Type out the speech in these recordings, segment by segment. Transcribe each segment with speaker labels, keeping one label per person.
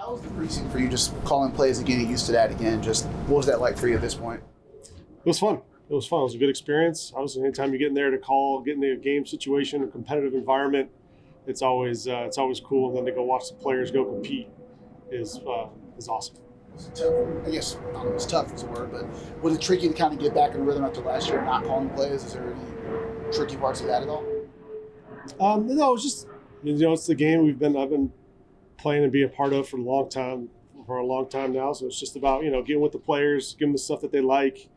Speaker 1: How was the preseason for you, just calling plays again, get used to that again? Just what was that like for you at this point?
Speaker 2: It was fun. It was a good experience. Obviously, anytime you get in there to get into a game situation, a competitive environment, it's always cool. And then to go watch the players go compete is awesome.
Speaker 1: Tough. I guess I don't know if it's tough is a word, but was it tricky to kind of get back in rhythm after last year not calling plays? Is there any tricky parts of that at all?
Speaker 2: No, it's just it's the game I've been playing and being a part of for a long time now. So it's just about getting with the players, giving them the stuff that they like,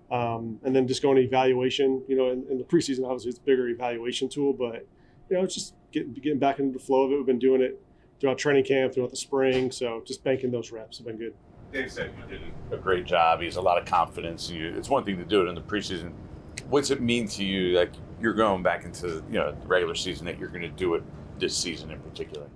Speaker 2: and then just going to evaluation. In the preseason, obviously it's a bigger evaluation tool, but it's just getting back into the flow of it. We've been doing it throughout training camp, throughout the spring. So just banking those reps have been good.
Speaker 3: Dave said you did a great job. He has a lot of confidence in you. It's one thing to do it in the preseason. What's it mean to you, like you're going back into the regular season, that you're going to do it this season in particular?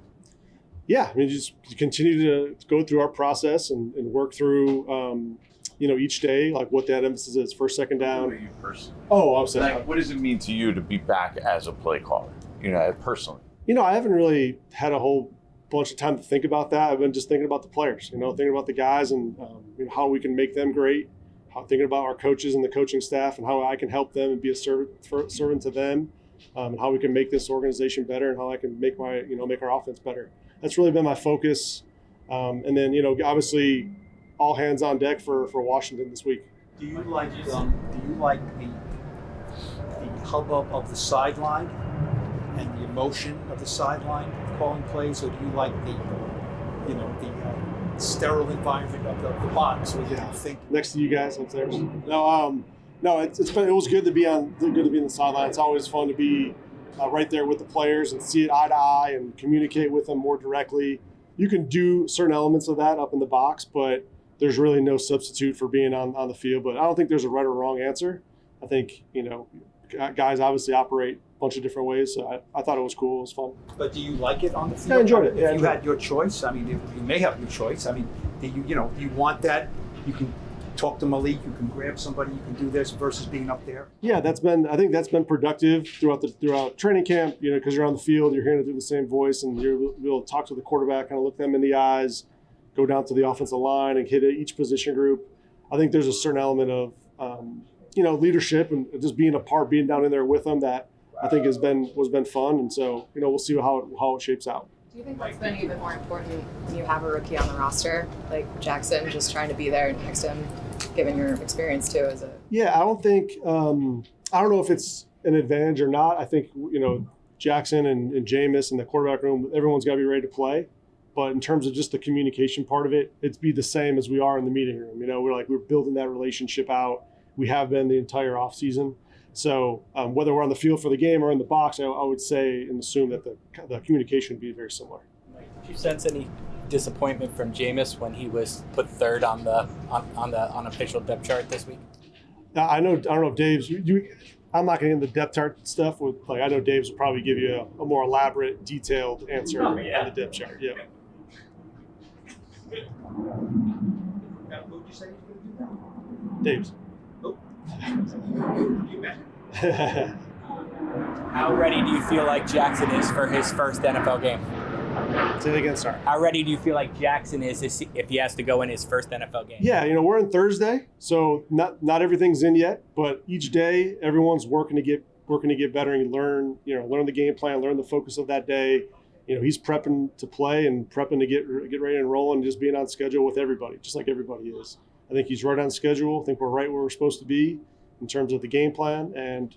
Speaker 2: Yeah, I mean, just continue to go through our process and work through, each day, like what that emphasis is, first, second down.
Speaker 3: What are you personally?
Speaker 2: Oh, I'm saying.
Speaker 3: Like, what does it mean to you to be back as a play caller, personally?
Speaker 2: I haven't really had a whole bunch of time to think about that. I've been just thinking about the players, thinking about the guys and how we can make them great, thinking about our coaches and the coaching staff and how I can help them and be a servant to them, and how we can make this organization better and how I can make make our offense better. That's really been my focus. And then, obviously all hands on deck for Washington this week.
Speaker 4: Do you like the hubbub of the sideline and the emotion of the sideline calling plays, or do you like the sterile environment of the box where you think
Speaker 2: next to you guys upstairs? No, it was good to be in the sideline. It's always fun to be right there with the players and see it eye to eye and communicate with them more directly. You can do certain elements of that up in the box, but there's really no substitute for being on the field. But I don't think there's a right or wrong answer. I think, guys obviously operate a bunch of different ways. So I thought it was cool. It was fun.
Speaker 4: But do you like it on the field?
Speaker 2: I enjoyed it.
Speaker 4: If you had your choice, I mean, you may have your choice. I mean, do you want that? You can talk to Malik, you can grab somebody, you can do this versus being up there.
Speaker 2: Yeah, I think that's been productive throughout training camp, because you're on the field, you're hearing it through the same voice, and you're able to talk to the quarterback, kind of look them in the eyes, go down to the offensive line and hit each position group. I think there's a certain element of, leadership and just being being down in there with them that I think has been fun. And so, we'll see how it shapes out.
Speaker 5: Do you think that's been even more important when you have a rookie on the roster, like Jackson, just trying to be there next to him, given your experience too?
Speaker 2: Yeah, I don't know if it's an advantage or not. I think, Jackson and Jameis in the quarterback room, everyone's got to be ready to play. But in terms of just the communication part of it, it's be the same as we are in the meeting room. We're building that relationship out. We have been the entire offseason. So whether we're on the field for the game or in the box, I would say and assume that the communication would be very similar.
Speaker 6: Did you sense any disappointment from Jameis when he was put third on the unofficial depth chart this week?
Speaker 2: I don't know if Dave's. I'm not going to get into the depth chart stuff. I know Dave's will probably give you a more elaborate, detailed answer on the depth chart. Yeah.
Speaker 4: Who would you say he's going to do that?
Speaker 2: Dave's.
Speaker 4: Oh. You bet.
Speaker 6: How ready do you feel like Jackson is for his first NFL game?
Speaker 2: Say it again, sorry.
Speaker 6: How ready do you feel like Jackson is if he has to go in his first NFL game?
Speaker 2: Yeah, we're in Thursday, so not everything's in yet, but each day everyone's working to get better and learn the game plan, learn the focus of that day. He's prepping to play and prepping to get ready and roll and just being on schedule with everybody, just like everybody is. I think he's right on schedule. I think we're right where we're supposed to be in terms of the game plan. And,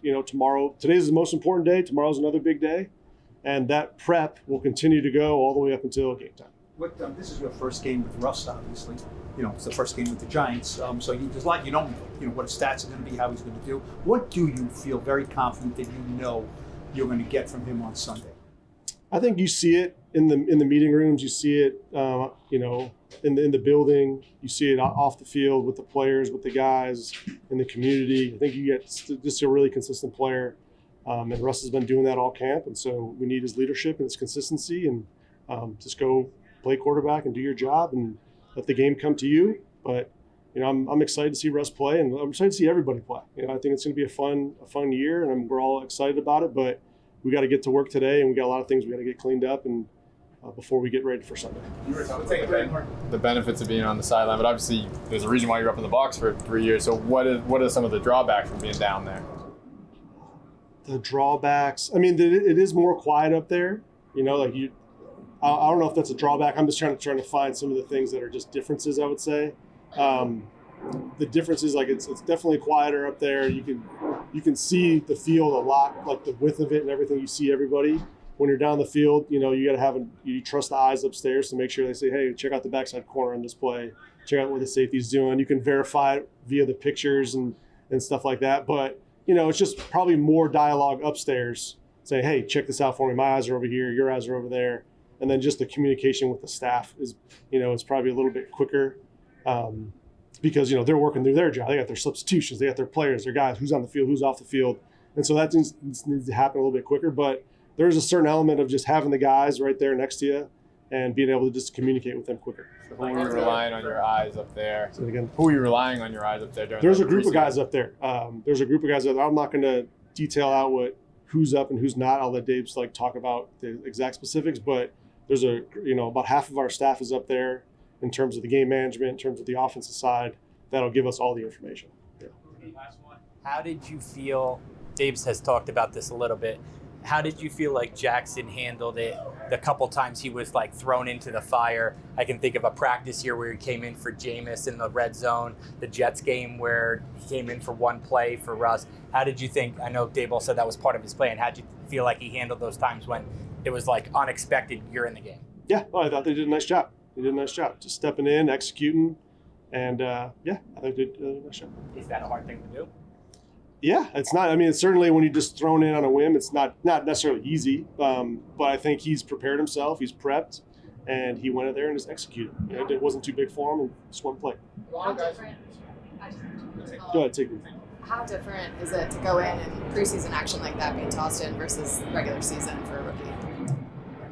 Speaker 2: today's the most important day. Tomorrow's another big day. And that prep will continue to go all the way up until game time.
Speaker 4: This is your first game with Russ, obviously. It's the first game with the Giants. So you don't know, what his stats are going to be, how he's going to do. What do you feel very confident that you're going to get from him on Sunday?
Speaker 2: I think you see it in the meeting rooms. You see it, in the building. You see it off the field with the players, with the guys in the community. I think you get just a really consistent player. And Russ has been doing that all camp. And so we need his leadership and his consistency and just go play quarterback and do your job and let the game come to you. But, I'm excited to see Russ play and I'm excited to see everybody play. I think it's going to be a fun year and we're all excited about it, but we got to get to work today and we got a lot of things we got to get cleaned up and before we get ready for Sunday.
Speaker 7: You were talking about the benefits of being on the sideline, but obviously there's a reason why you're up in the box for 3 years. So what are some of the drawbacks from being down there?
Speaker 2: The drawbacks, I mean, it is more quiet up there. You know, like I don't know if that's a drawback. I'm just trying to find some of the things that are just differences, I would say. The difference is like it's definitely quieter up there. You can see the field a lot, like the width of it and everything. You see everybody. When you're down the field, you know, you got to you trust the eyes upstairs to make sure they say, hey, check out the backside corner in this play. Check out what the safety's doing. You can verify it via the pictures and stuff like that. But, you know, it's just probably more dialogue upstairs. Say, hey, check this out for me. My eyes are over here. Your eyes are over there. And then just the communication with the staff is, you know, it's probably a little bit quicker because, you know, they're working through their job. They got their substitutions. They got their players, their guys, who's on the field, who's off the field. And so that needs to happen a little bit quicker. But there's a certain element of just having the guys right there next to you and being able to just communicate with them quicker.
Speaker 7: So who are you relying on your eyes up there?
Speaker 2: Say it again.
Speaker 7: Who are you relying on your eyes up there?
Speaker 2: There's a group of guys up there. There's a group of guys up there. I'm not going to detail out who's up and who's not. I'll let Dave talk about the exact specifics, but there's about half of our staff is up there in terms of the game management, in terms of the offensive side. That'll give us all the information. Yeah.
Speaker 6: Last one. How did you feel? Dave has talked about this a little bit. How did you feel like Jackson handled it the couple times he was like thrown into the fire? I can think of a practice here where he came in for Jameis in the red zone, the Jets game where he came in for one play for Russ. How did you think? I know Daboll said that was part of his plan. How did you feel like he handled those times when it was like unexpected you're in the game?
Speaker 2: Yeah, well, I thought they did a nice job. Just stepping in, executing, and I think they did a nice job.
Speaker 6: Is that a hard thing to do?
Speaker 2: Yeah, it's not. I mean, it's certainly when you're just thrown in on a whim, it's not necessarily easy. But I think he's prepared himself. He's prepped, and he went in there and just executed. You know, it wasn't too big for him, and just one play.
Speaker 5: How different?
Speaker 2: Go ahead, take it.
Speaker 5: How different is it to go in and preseason action like that being tossed in versus regular season for a rookie?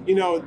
Speaker 2: You know,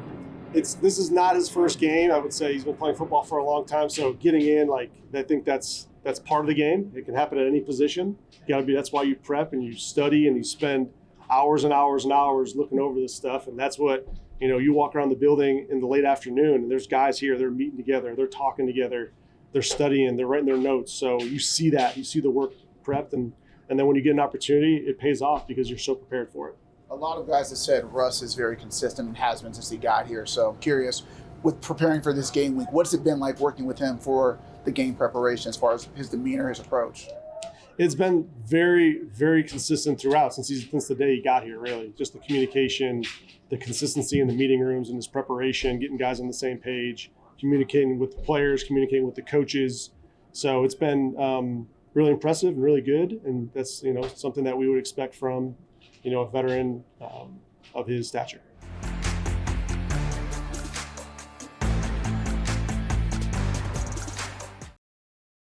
Speaker 2: this is not his first game. I would say he's been playing football for a long time, so getting in, I think that's part of the game. It can happen at any position. That's why you prep and you study and you spend hours and hours and hours looking over this stuff. And that's what, you know, you walk around the building in the late afternoon and there's guys here, they're meeting together, they're talking together, they're studying, they're writing their notes. So you see that, you see the work prepped, and then when you get an opportunity, it pays off because you're so prepared for it.
Speaker 1: A lot of guys have said Russ is very consistent and has been since he got here. So I'm curious, with preparing for this game week, what's it been like working with him for the game preparation as far as his demeanor, his approach?
Speaker 2: It's been very, very consistent throughout since the day he got here, really. Just the communication, the consistency in the meeting rooms and his preparation, getting guys on the same page, communicating with the players, communicating with the coaches. So it's been really impressive and really good. And that's, you know, something that we would expect from, you know, a veteran of his stature.